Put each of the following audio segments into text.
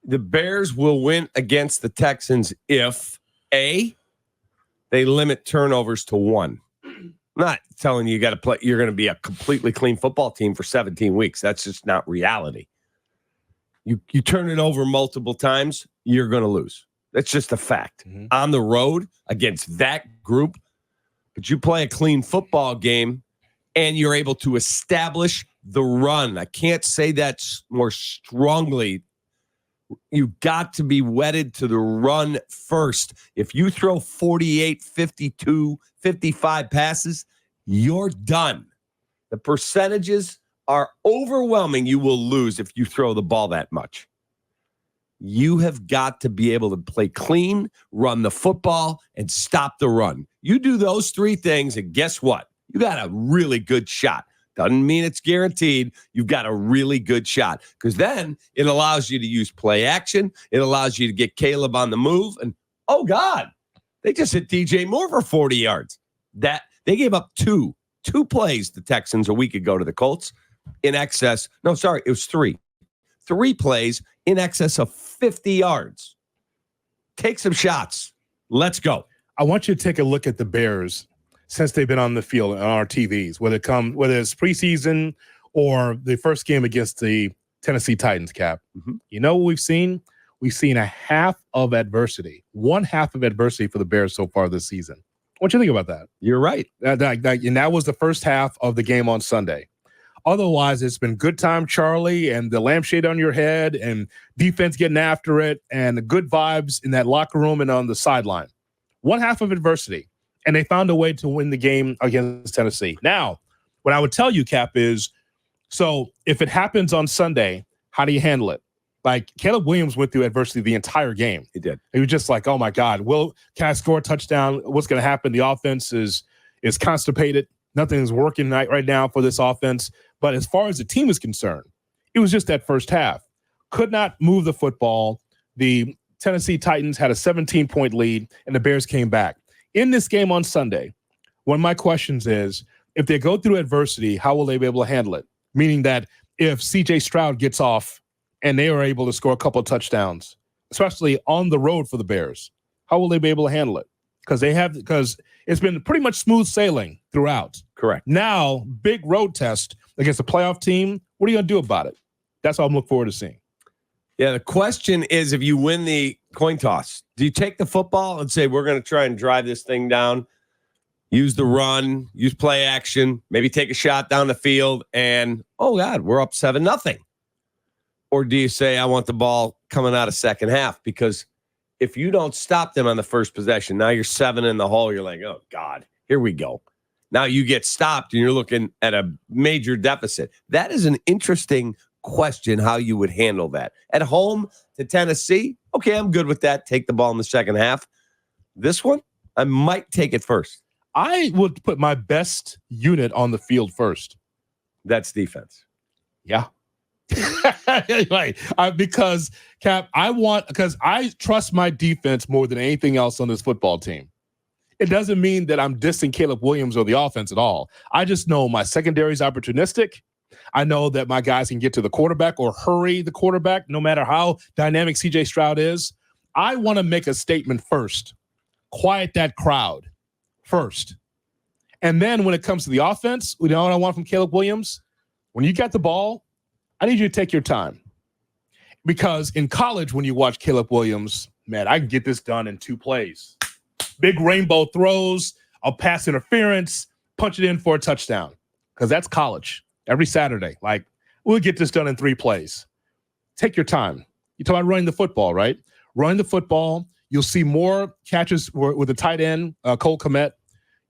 The Bears will win against the Texans if, A, they limit turnovers to 1. I'm not telling you got to play. You're going to be a completely clean football team for 17 weeks. That's just not reality. You turn it over multiple times, you're going to lose. That's just a fact. Mm-hmm. On the road against that group, but you play a clean football game and you're able to establish the run. I can't say that more strongly. You've got to be wedded to the run first. If you throw 48, 52, 55 passes, you're done. The percentages are overwhelming. You will lose if you throw the ball that much. You have got to be able to play clean, run the football, and stop the run. You do those 3 things, and guess what? You got a really good shot. Doesn't mean it's guaranteed. You've got a really good shot because then it allows you to use play action. It allows you to get Caleb on the move. And, oh, God, they just hit DJ Moore for 40 yards. That they gave up two plays, the Texans, a week ago to the Colts in excess. No, sorry, it was 3. 3 plays in excess of 50 yards. Take some shots. Let's go. I want you to take a look at the Bears since they've been on the field on our TVs, whether it's preseason or the first game against the Tennessee Titans, Cap. Mm-hmm. You know what we've seen? We've seen a half of adversity, 1/2 of adversity for the Bears so far this season. What do you think about that? You're right. And that was the first half of the game on Sunday. Otherwise, it's been good time, Charlie, and the lampshade on your head and defense getting after it and the good vibes in that locker room and on the sideline. 1/2 of adversity. And they found a way to win the game against Tennessee. Now, what I would tell you, Cap, is so if it happens on Sunday, how do you handle it? Like Caleb Williams went through adversity the entire game. He did. He was just like, oh, my God, can I score a touchdown? What's going to happen? The offense is constipated. Nothing's working right now for this offense. But as far as the team is concerned, it was just that first half. Could not move the football. The Tennessee Titans had a 17-point lead, and the Bears came back. In this game on Sunday, one of my questions is, if they go through adversity, how will they be able to handle it? Meaning that if C.J. Stroud gets off and they are able to score a couple of touchdowns, especially on the road for the Bears, how will they be able to handle it? Because it's been pretty much smooth sailing throughout. Correct. Now, big road test against a playoff team. What are you going to do about it? That's what I'm looking forward to seeing. Yeah, the question is, if you win the coin toss, do you take the football and say, we're going to try and drive this thing down, use the run, use play action, maybe take a shot down the field, and, oh, God, we're up 7-0? Or do you say, I want the ball coming out of second half? Because if you don't stop them on the first possession, now you're 7 in the hole. You're like, oh, God, here we go. Now you get stopped, and you're looking at a major deficit. That is an interesting question, how you would handle that. At home to Tennessee, okay, I'm good with that. Take the ball in the second half. This one, I might take it first. I would put my best unit on the field first. That's defense. Yeah. Right. Because, Cap, because I trust my defense more than anything else on this football team. It doesn't mean that I'm dissing Caleb Williams or the offense at all. I just know my secondary is opportunistic. I know that my guys can get to the quarterback or hurry the quarterback, no matter how dynamic C.J. Stroud is. I want to make a statement first. Quiet that crowd first. And then when it comes to the offense, you know what I want from Caleb Williams? When you got the ball, I need you to take your time. Because in college, when you watch Caleb Williams, man, I can get this done in 2 plays. Big rainbow throws, a pass interference, punch it in for a touchdown. Because that's college. Every Saturday, like, we'll get this done in 3 plays. Take your time. You talk about running the football, right? Running the football. You'll see more catches with the tight end, Cole Kmet.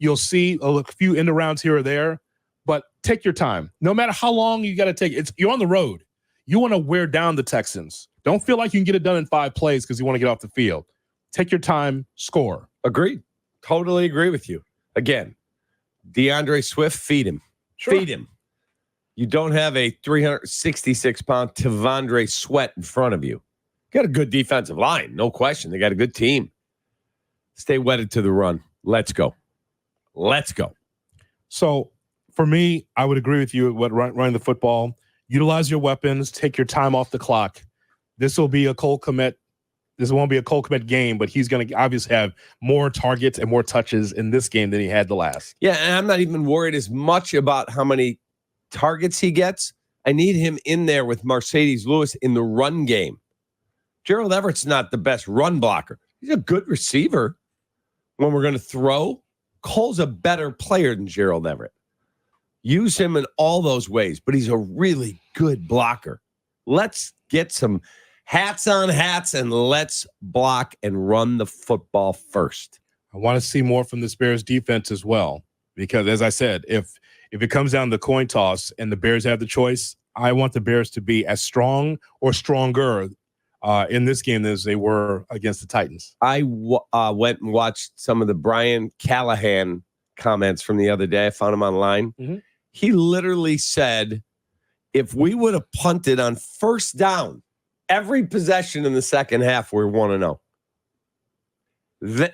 You'll see a few end arounds here or there, but take your time. No matter how long you got to take, you're on the road. You want to wear down the Texans. Don't feel like you can get it done in 5 plays because you want to get off the field. Take your time, score. Agreed. Totally agree with you. Again, DeAndre Swift, feed him. Sure. Feed him. You don't have a 366-pound Tavondre Sweat in front of you. Got a good defensive line, no question. They got a good team. Stay wedded to the run. Let's go. Let's go. So, for me, I would agree with you with running the football. Utilize your weapons. Take your time off the clock. this will be a Cole Kmet. This won't be a Cole Kmet game, but he's going to obviously have more targets and more touches in this game than he had the last. Yeah, and I'm not even worried as much about how many targets he gets. I need him in there with Mercedes Lewis in the run game. Gerald Everett's not the best run blocker. He's a good receiver when we're going to throw. Cole's a better player than Gerald Everett. Use him in all those ways, but he's a really good blocker. Let's get some hats on hats, and let's block and run the football first. I want to see more from this Bears defense as well, because as I said, if it comes down to the coin toss and the Bears have the choice, I want the Bears to be as strong or stronger in this game as they were against the Titans. I went and watched some of the Brian Callahan comments from the other day. I found him online. Mm-hmm. He literally said, if we would have punted on first down, every possession in the second half, we're 1-0.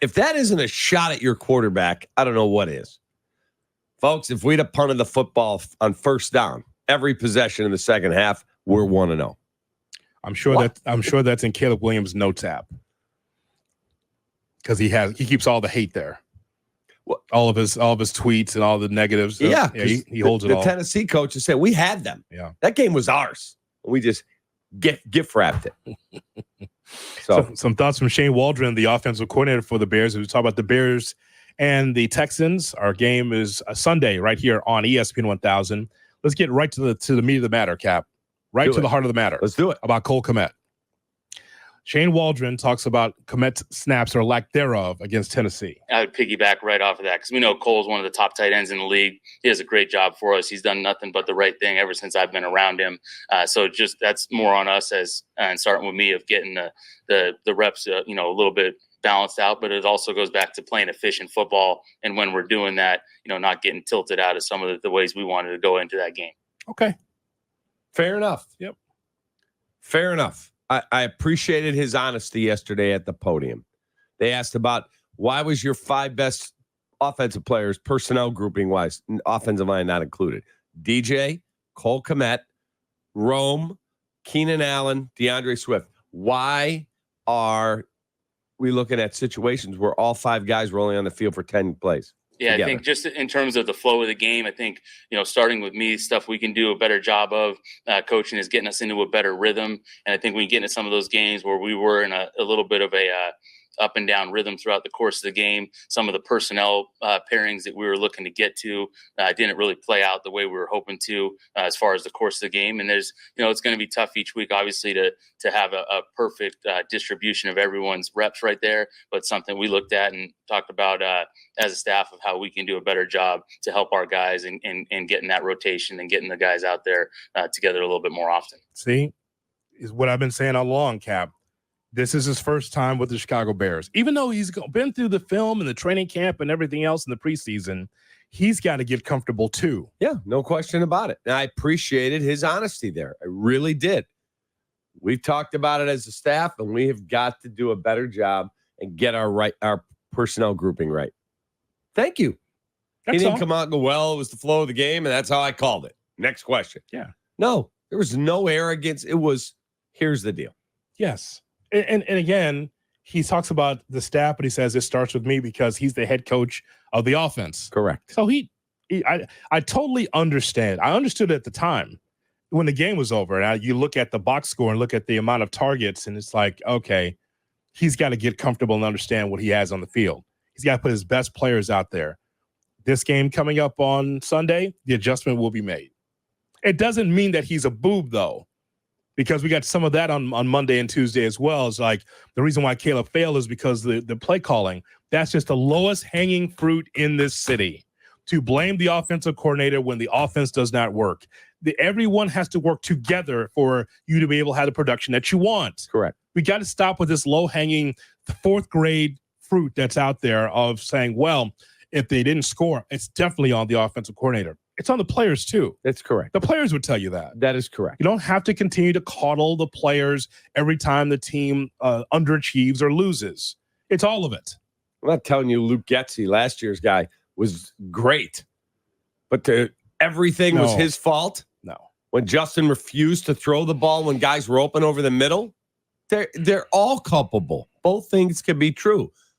If that isn't a shot at your quarterback, I don't know what is. Folks, if we'd have punted the football on first down, every possession in the second half, we're 1-0. I'm sure that's in Caleb Williams' notes app, because he keeps all the hate there. What? All of his tweets and all the negatives. Yeah, he holds it all. The Tennessee coach has said we had them. Yeah, that game was ours. We just gift wrapped it. So some thoughts from Shane Waldren, the offensive coordinator for the Bears. We talk about the Bears and the Texans. Our game is a Sunday right here on ESPN 1000. Let's get right to the meat of the matter, Cap. Right to the heart of the matter. Let's do it. About Cole Kmet. Shane Waldren talks about Kmet's snaps or lack thereof against Tennessee. I would piggyback right off of that, because we know Cole's one of the top tight ends in the league. He does a great job for us. He's done nothing but the right thing ever since I've been around him. So just that's more on us and starting with me of getting the reps, a little bit balanced out. But it also goes back to playing efficient football, and when we're doing that, not getting tilted out of some of the ways we wanted to go into that game. Okay, fair enough. Yep, fair enough. I appreciated his honesty yesterday at the podium. They asked about why was your 5 best offensive players, personnel grouping wise, offensive line not included. DJ, Cole Kmet, Rome, Keenan Allen, DeAndre Swift. Why are we looking at situations where all 5 guys were only on the field for 10 plays? Yeah, together? I think just in terms of the flow of the game, I think, starting with me, stuff we can do a better job of coaching is getting us into a better rhythm. And I think we can get into some of those games where we were in a little bit of a up and down rhythm throughout the course of the game. Some of the personnel pairings that we were looking to get to didn't really play out the way we were hoping to as far as the course of the game. And there's, it's going to be tough each week, obviously, to have a perfect distribution of everyone's reps right there. But something we looked at and talked about as a staff of how we can do a better job to help our guys and getting that rotation and getting the guys out there together a little bit more often. See, is what I've been saying all along, Cap. This is his first time with the Chicago Bears. Even though he's been through the film and the training camp and everything else in the preseason, he's got to get comfortable too. Yeah, no question about it. And I appreciated his honesty there. I really did. We've talked about it as a staff, and we have got to do a better job and get our personnel grouping right. Thank you. He didn't come out and go, well, it was the flow of the game, and that's how I called it. Next question. Yeah. No, there was no arrogance. It was, here's the deal. Yes. And again, he talks about the staff, but he says it starts with me because he's the head coach of the offense. Correct. So I totally understand. I understood at the time when the game was over. And you look at the box score and look at the amount of targets, and it's like, okay, he's got to get comfortable and understand what he has on the field. He's got to put his best players out there. This game coming up on Sunday, the adjustment will be made. It doesn't mean that he's a boob, though, because we got some of that on Monday and Tuesday as well. It's like the reason why Caleb failed is because the play calling, that's just the lowest hanging fruit in this city, to blame the offensive coordinator when the offense does not work. Everyone has to work together for you to be able to have the production that you want. Correct. We got to stop with this low hanging 4th grade fruit that's out there of saying, well, if they didn't score, it's definitely on the offensive coordinator. It's on the players too. That's correct. The players would tell you that. That is correct. You don't have to continue to coddle the players every time the team underachieves or loses. It's all of it. I'm not telling you Luke Getsy, last year's guy, was great, but everything was his fault. No. When Justin refused to throw the ball when guys were open over the middle, They're all culpable. Both things can be true.